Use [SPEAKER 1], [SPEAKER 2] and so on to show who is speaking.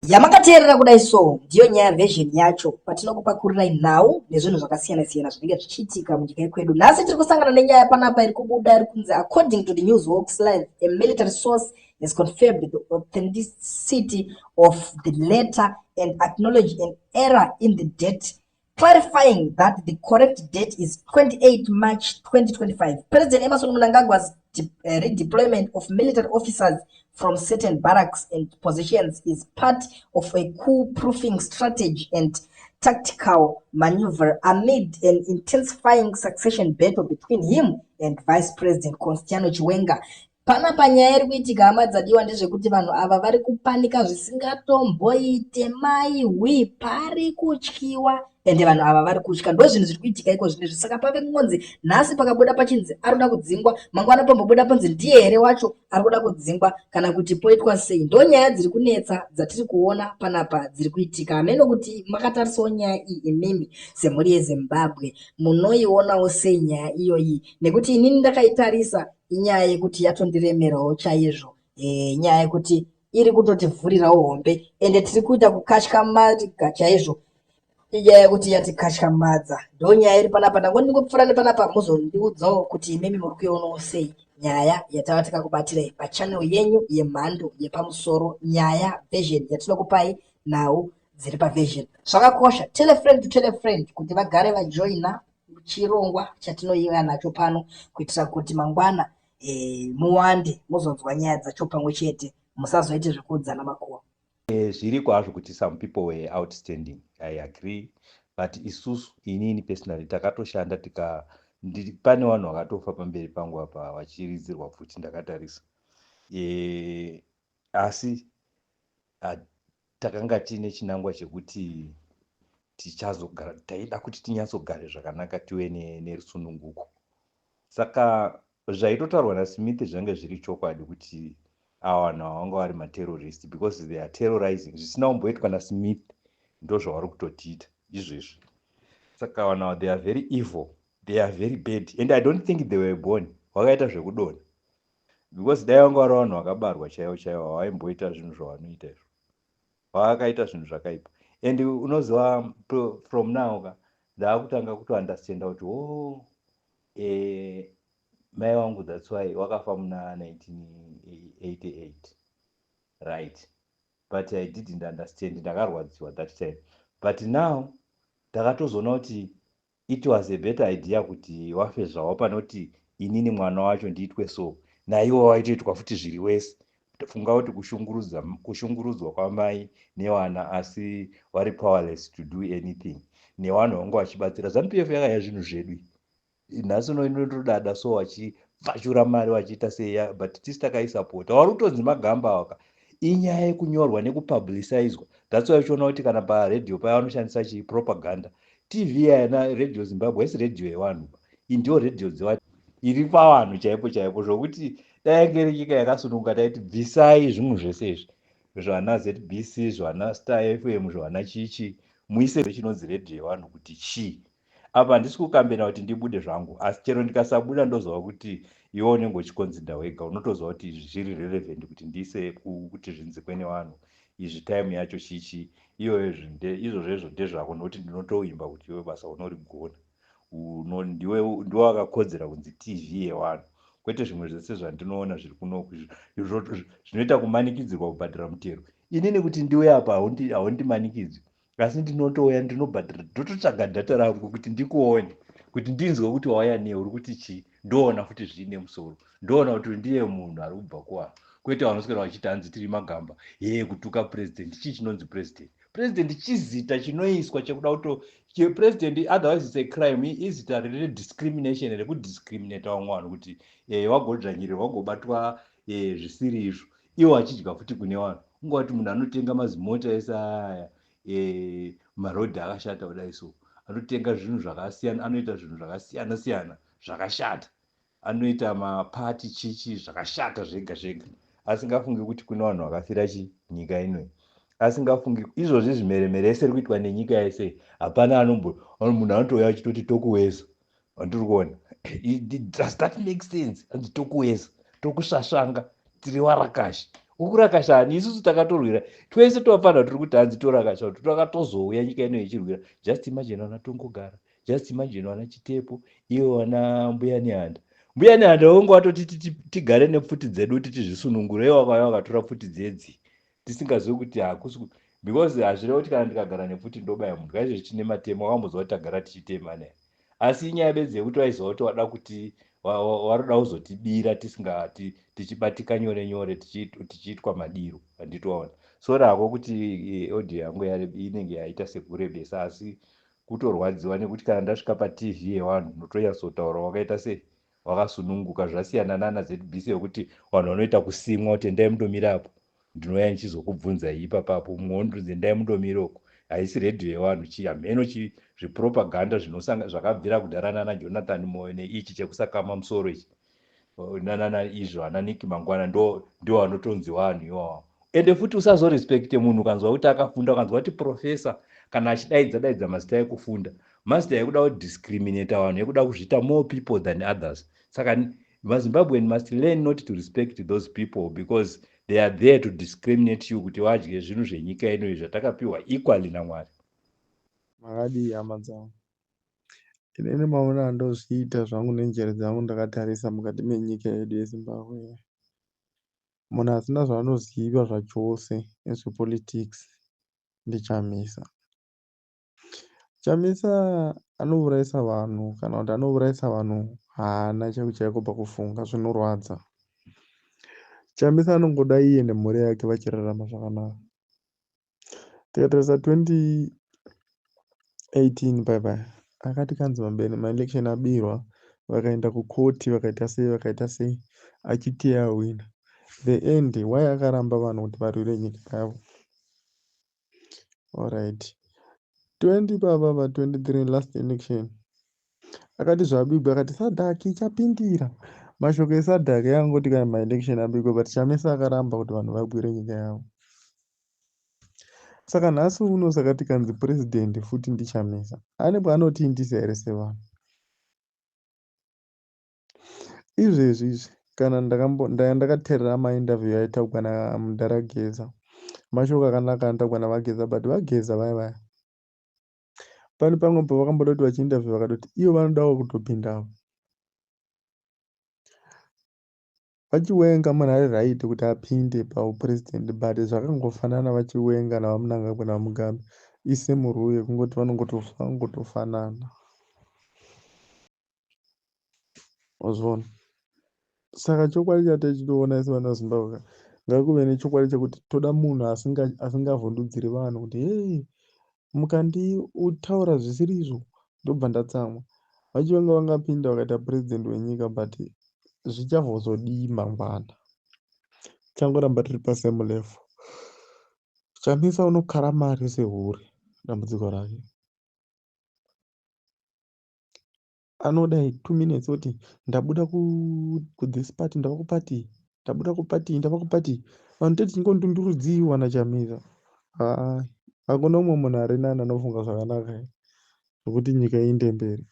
[SPEAKER 1] Yamakateerera kudai so ndiyo nyaya version yacho patinokupakurai nhau nezvinhu zvakasiyana siyana zvinenge zvichiitika munyika yekwedu. Nhasi tiri kusangana nenyaya panapa iri kubuda iri kunzi according to the Newswalks Live, a military source has confirmed the authenticity of the letter and acknowledged an error in the date, clarifying that the correct date is 28 March 2025. President Emmerson Mnangagwa's redeployment of military officers from certain barracks and positions is part of a coup-proofing strategy and tactical maneuver amid an intensifying succession battle between him and Vice President Constantino Chiwenga. Panapa nyaya iri kuitika hama dzadiwa ndezvekuti vanhu ava vari kupanika zvisingatomboite maiwi, pari kutyiwa ende vanhu ava vari kutya. Ndo zvinhu zviri kuitika iko zvinezvi. Saka pave kungonzi nhasi pakabuda pachinzi ari kuda kudzingwa, mangwana pambobuda panzi ndiye here wacho ari kuda kudzingwa kana kuti poitwa sei. Ndo nyaya dziri kunetsa dzatiri kuona panapa dziri kuitika. Hameno kuti makatarisawo nyaya iyi imimi semhuri yeZimbabwe munoionawo sei nyaya iyoyi? Nekuti inini ndakaitarisa inyaya yekuti yatondiremerawo chaizvo, nyaya yekuti iri kutotivhurirawo hombe ende tiri kuita kukatyamadza chaizvo. Inyaya yekuti yatikatyamadza ndo nyaya iri panapa. Ndangoni ndingopfuura nepanapa muzondiudzawo kuti imimi muri kuionawo sei nyaya yatava takakubatirai pachanel yenyu yemhando yepamusoro, nyaya version yatinokupai nhau dziri paversion. Zvakakosha, tell a friend to tell a friend kuti vagare vajoina chirongwa chatinoiva nacho pano kuitira kuti mangwana muwande muzonzwa nyaya dzacho pamwe chete, musazoite zvekuudzana makuwa.
[SPEAKER 2] Zviri kwazvo kuti some people were outstanding, I agree, but isusu inini personally takatoshanda pane vanhu vakatofa pamberi pangu apa vachiridzirwa futi ndakatarisa, asi takanga tine chinangwa chekuti tichazogara, taida kuti tinyatsogare zvakanaka tive nerusununguko. Saka zvaitotaurwa naSmith zvange zviri chokwadi kuti ava vanhu vanga vari materrorist because they are terrorizing. Zvisina kumboitwa naSmith ndo zvavari kutotiita izvezvi. Saka vanhu ava they are very evil, they are very bad, and I don't think they were born vakaita zvekudona, because dai vanga vari vanhu vakabarwa chaivo chaivo havaimboita zvinhu zvavanoita izvo, vakaita zvinhu zvakaipa. And unoziva from now ndaakutanga kutounderstanda kuti mai vangu that's why wakafa muna 1988, right? But I didn't understand, ndakarwadziwa that time. But now ndakatozoona kuti it was a better idea kuti wafe zvavo pane kuti inini mwana wacho ndiitwe so naivo waitoitwa futi zviri wese. Funga kuti kushungurudzwa kwamai nevana asi vari powerless to do anything, nevanhu vanga vachibatsira. ZANU-PF yakaya zvinhu zvedu nhasi inotodada so vachipfachura mari vachiita seya, but tisi takaisapota. Vari kutonzi magamba aka inyaya yekunyorwa nekupublicizwa. That's why uchiona kuti kana paredhiyo paya vanoshandisa chipropaganda. TV yana Radio Zimbabwe haisi redhiyo yevanhu, iyi ndiyo redhiyo dzevanhu, iri pavanhu chaipo chaipo, zvokuti dai yange iri nyika yakasununguka taiti bvisai zvinhu zvese izvi zvana ZBC zvana Star FM zvana chichi muise chinonzi redhiyo yevanhu kuti chii. Apa handisi kukambena kuti ndibude zvangu, asi chero ndikasabuda ndozova kuti iwe unenge uchikonzida wega, unotoziva kuti izvi zviri relevant kuti ndiise kuti zvinzikwe nevanhu, izvi time yacho chichi, izvozvo ndezvako, nokuti ndinotoimba kuti iwe basa unorigona, ndiwe wakakodzera kunzi TV yevanhu, kwete zvimwe zvese zvandinoona zviri kunoku zvinoita kumanikidzirwa kubhadhira mutero. Inini kuti ndiwe apa haundimanikidzwi, asi ndinotouya ndinobhadhira, ndototsvaga dhata rangu kuti ndikuone, kuti ndinzwe kuti wauya nei, uri kuti chii, ndoona futi zvine musoro, ndoona kuti ndiye munhu ari kubva kuvanhu, kwete vanoswera vachiti hanzi tiri magamba kutuka president. Chii chinonzi president? President chizita chinoiswa chekuda kuti president, otherwise it's a crime, izita rediscrimination, rekudiscriminata vamwe vanhu kuti wagodzvanyirirwa wagobatwa zvisiri izvo, iwo achidya futi kune vanhu. Ungati munhu anotenga mazimota ese aya marodhi akashata kudai so, anotenga zvinhu zvakasiyana, anoita zvinhu zvakasiyana siyana zvakashata, anoita mapati chichi zvakashata zvega zvega, asingafungi kuti kuna vanhu vakafira nyika ino, asingafungi izvozvi zvimeremere ese kuitwa nenyika yese. Hapana munhu anotouya achitoti tokuweza, andiri kuona. Does that make sense? Anzi tokuweza, tokusvasvanga, tiri warakashi, ukurakashani isusu takatorwira twese tofanira tiri kuti hanzi torakashani takatozouya nyika ino ichirwira. Just imagine vana tongogara, just imagine vana Chitepo, ivo vana mbuya nehanda. Mbuya nehanda vonge watoti tigare nepfuti dzedu kuti tizvisunungure, ivo vakauya vakatora pfuti dzedzi tisingazivi kuti hakusi, because hazvireva kuti kana ndikagara nepfuti ndobaya munhu kaizvozvi tine matemo wakambozva kuti tagara tichitema ne. Asi inyaya bedzi yekuti waiziva kuti wada kuti waroda kuzotibira tichibatika nyore nyore tichiitwa madiro handitoona. So rako kuti audio yangu inenge yaita sekurebesa, asi kutorwadziwa nekuti kana ndasvika patv yevanhu notonyatsotaura wakaita sei, wakasununguka. Zvasiyana nana ZBC yekuti vanhu vanoita kusimwa kuti endai mundomirapo, ndinouya ndichizokubvunzai ipapapo, mumwe ndudzi endai mundomiroko. Haisi redhiyo yevanhu, chihamheno zvipropaganda zvakabvira kudhara nana Jonathan Moyo neichi chekusakama musoro ichi nanana izvo ana Nick Mangwana ndo vanotonzi vanhu ivavo. Ende futi usazorespekte munhu ukanzwa kuti akafunda, ukanzwa kuti profesa kana achidaidza mazita ekufunda, mazita ekuda kudiscriminata vanhu, ekuda kuzviita more people than others. Saka maZimbabwean must learn not to respect those people because they are there to discriminate you, kuti vadye zvinhu zvenyika ino zvatakapiwa equally naMwari.
[SPEAKER 3] Makadii hama dzangu, inini maona andozviita zvangu nenjere dzangu ndakatarisa mukati menyika yedu yeZimbabwe. Munhu asina zvaanoziva zvachose nezvepolitics ndiChamisa. Chamisa anourayisa vanhu, kana kuti anourayisa vanhu haana chaiko chaiko pakufunga, zvinorwadza. Chamisa anongoda iye nemhuri yake vachirarama zvakanaka. Tikatarisa 2018 bye akati kanzi mambeni maelection abirwa, vakaenda kukoti vakaita sei achiti awina. The end why akaramba vanhu kuti varwire nyika yavo. Alright, 23 last election akati zvabigwa, akati SADC ichapindira. Mashoko eSADC yangoti kana maelection abigwa, but Chamisa akaramba kuti vanhu vagwire nyika yavo. Saka nhasi uno sakati kanzi president futi ndiChamisa, ane paanoti indisa here sevanhu. Izvezvi kana ndakateerera mainterview aitaugwa naMundarageza, mashoko akanaka anotaugwa naVageza, but Vageza vaya pane pamwe pavakambodoti vachiinterview vakatoti ivo vanodawo kutopindawo. Vachiwenga munhu ari right kuti apinde paupresident, but zvakangofanana vachiwenga navaMunangagwa navaMugabe isemuruye kungoti vanongotofanana. Wazviona? Saka chokwadi chatachitoona isi vana veZimbabwe ngakuve nechokwadi chekuti toda munhu asingavhundudziri vanhu kuti hei mukandiutaura zvisirizvo ndobva ndatsamwa. Vachivenga vangapinda vakaita president wenyika, but zvichavhozodii mangwana. Changoramba tiri pasame level. Chamisa unokara mari sehuri, dambudziko rake. Anoda 2 minutes kuti ndabuda kuthis party ndava kupati, ndabuda kupati ndava kupati. Vanhu teti ngondundurudziwa naChamisa. Hakuna umwe munhu ari nani anofunga zvakanaka zvokuti nyika iende mberi.